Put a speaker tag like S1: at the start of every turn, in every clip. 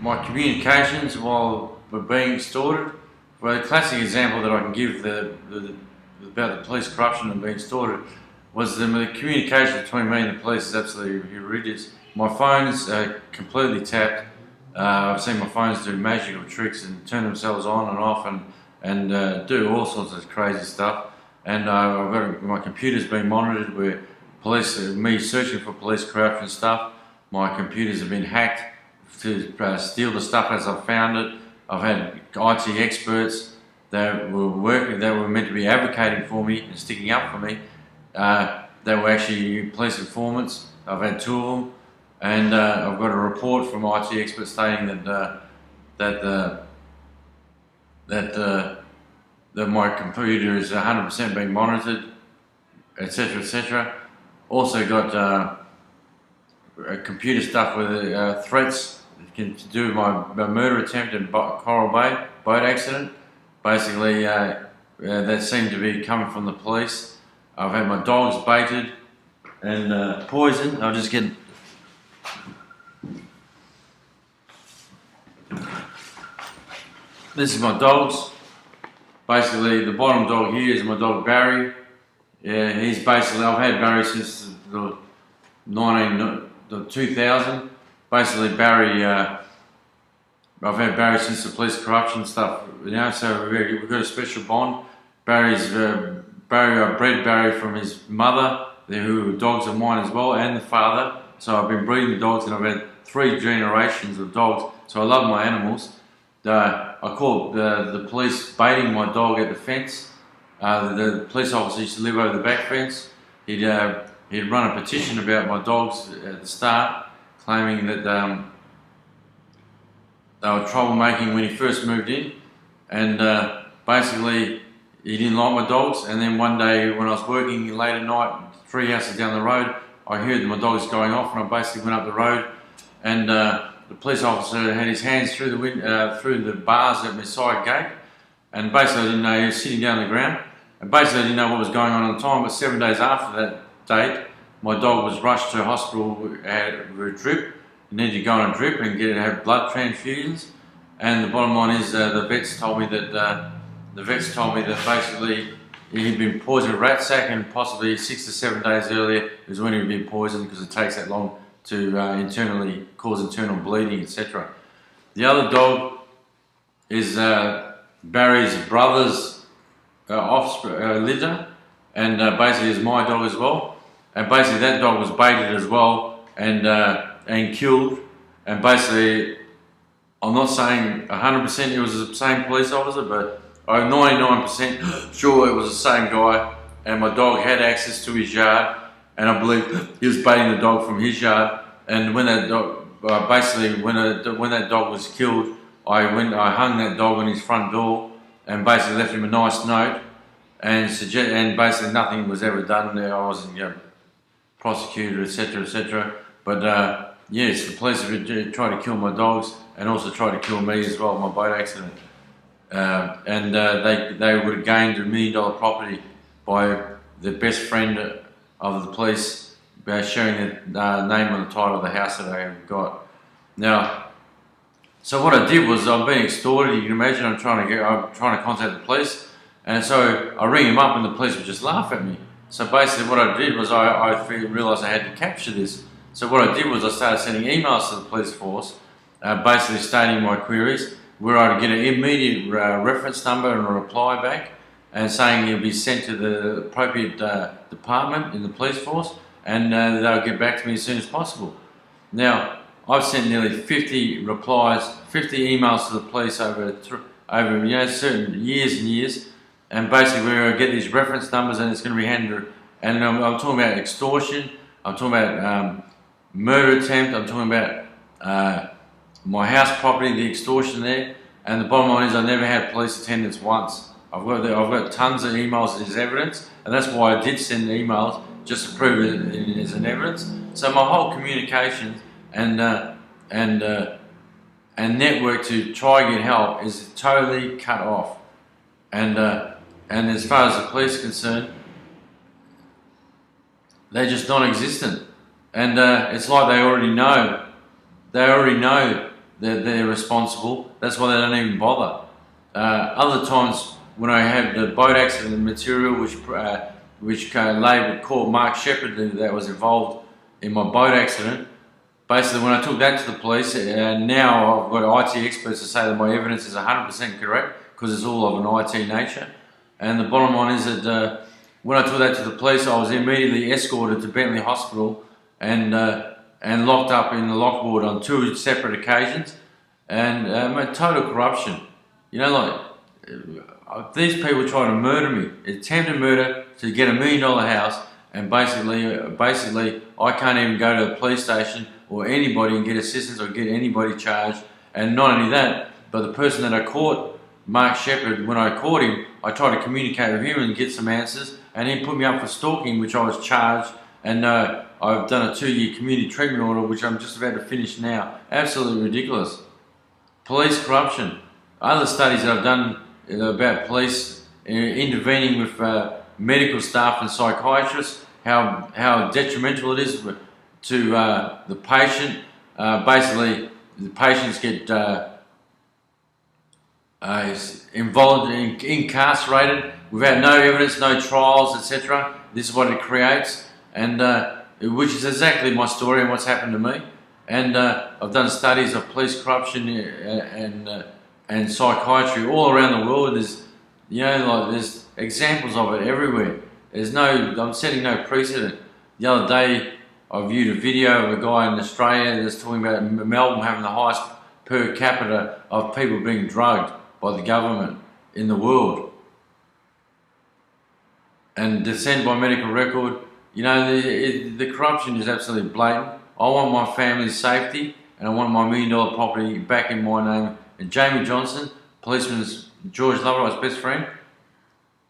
S1: my communications while we're being extorted. Well, the classic example that I can give about the police corruption and being extorted was the communication between me and the police is absolutely horrendous. My phone's completely tapped. I've seen my phones do magical tricks and turn themselves on and off and do all sorts of crazy stuff. And I've got my computer's been monitored where police, me searching for police corruption stuff. My computers have been hacked to steal the stuff as I've found it. I've had IT experts that were meant to be advocating for me and sticking up for me. They were actually police informants. I've had 2 of them, and I've got a report from IT experts stating that my computer is 100% being monitored, etc., etc. Also got computer stuff with threats to do with my murder attempt in Coral Bay boat accident. Basically, that seemed to be coming from the police. I've had my dogs baited and poisoned. I'll just get. This is my dogs. Basically, the bottom dog here is my dog Barry. Yeah, he's basically, I've had Barry since the 2000. Basically, Barry, I've had Barry since the police corruption stuff, so we've got a special bond. I bred Barry from his mother, who dogs are mine as well, and the father. So I've been breeding the dogs, and I've had 3 generations of dogs, so I love my animals. I caught the police baiting my dog at the fence. The police officer used to live over the back fence. He'd run a petition about my dogs at the start, claiming that they were troublemaking when he first moved in, and basically he didn't like my dogs. And then one day when I was working late at night, 3 houses down the road, I heard my dogs going off, and I basically went up the road, and the police officer had his hands through the bars at my side gate, and basically I didn't know, he was sitting down on the ground, and basically I didn't know what was going on at the time. But 7 days after that date, my dog was rushed to hospital with a drip. You need to go on a drip and have blood transfusions. And the bottom line is, the vets told me that basically he'd been poisoned with rat sack, and possibly 6 to 7 days earlier is when he'd been poisoned, because it takes that long to internally cause internal bleeding, etc. The other dog is Barry's brother's litter, and basically is my dog as well. And basically that dog was baited as well and killed. And basically, I'm not saying 100% it was the same police officer, but I'm 99% sure it was the same guy. And my dog had access to his yard, and I believe he was baiting the dog from his yard. And when that dog, when that dog was killed, I hung that dog on his front door, and basically left him a nice note, and basically nothing was ever done there. I wasn't prosecuted, etc., etc. But yes, the police have tried to kill my dogs, and also tried to kill me as well in my boat accident. And they would have gained $1 million property by the best friend of the police sharing the name on the title of the house that I have got. Now, so what I did was, I've been extorted. You can imagine I'm trying to contact the police, and so I ring him up, and the police would just laugh at me. So basically, what I did was I realised I had to capture this. So what I did was I started sending emails to the police force, basically stating my queries, where I'd get an immediate reference number and a reply back, and saying it'll be sent to the appropriate department in the police force, and they'll get back to me as soon as possible. Now, I've sent nearly 50 replies, 50 emails to the police over certain years and years, and basically where I get these reference numbers, and it's going to be handed. And I'm talking about extortion, I'm talking about murder attempt, I'm talking about my house property, the extortion there, and the bottom line is I never had police attendance once. I've got tons of emails as evidence, and that's why I did send the emails, just to prove it as an evidence. So my whole communication and network to try and get help is totally cut off. And as far as the police are concerned, they're just non-existent. And it's like they already know they're responsible. That's why they don't even bother. Other times when I had the boat accident material, which labelled called Mark Shepherd that was involved in my boat accident. Basically, when I took that to the police, now I've got IT experts to say that my evidence is 100% correct because it's all of an IT nature. And the bottom line is that when I took that to the police, I was immediately escorted to Bentley Hospital and locked up in the lockboard on 2 separate occasions. And total corruption. You know, like these people try to murder me, attempted murder to get $1 million house, and basically I can't even go to the police station or anybody and get assistance or get anybody charged. And not only that, but the person that I caught, Mark Shepherd, when I caught him, I tried to communicate with him and get some answers, and he put me up for stalking, which I was charged, and I've done a 2-year community treatment order, which I'm just about to finish now. Absolutely ridiculous. Police corruption. Other studies that I've done about police intervening with medical staff and psychiatrists, how detrimental it is to the patient. Basically, the patients get involved, incarcerated without no evidence, no trials, etc. This is what it creates, and which is exactly my story and what's happened to me. And I've done studies of police corruption and psychiatry all around the world. There's, there's examples of it everywhere. I'm setting no precedent. The other day, I viewed a video of a guy in Australia that's talking about Melbourne having the highest per capita of people being drugged by the government in the world. And descent by medical record, the corruption is absolutely blatant. I want my family's safety, and I want my $1 million property back in my name. And Jamie Johnson, policeman's George Loveright's best friend,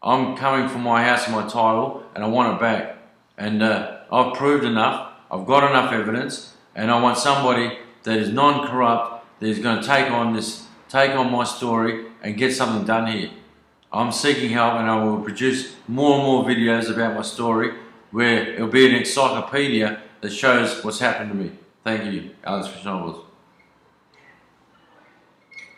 S1: I'm coming for my house and my title, and I want it back. And I've proved enough, I've got enough evidence, and I want somebody that is non-corrupt, that is going to take on my story and get something done here. I'm seeking help, and I will produce more and more videos about my story, where it'll be an encyclopedia that shows what's happened to me. Thank you, Christianopoulos.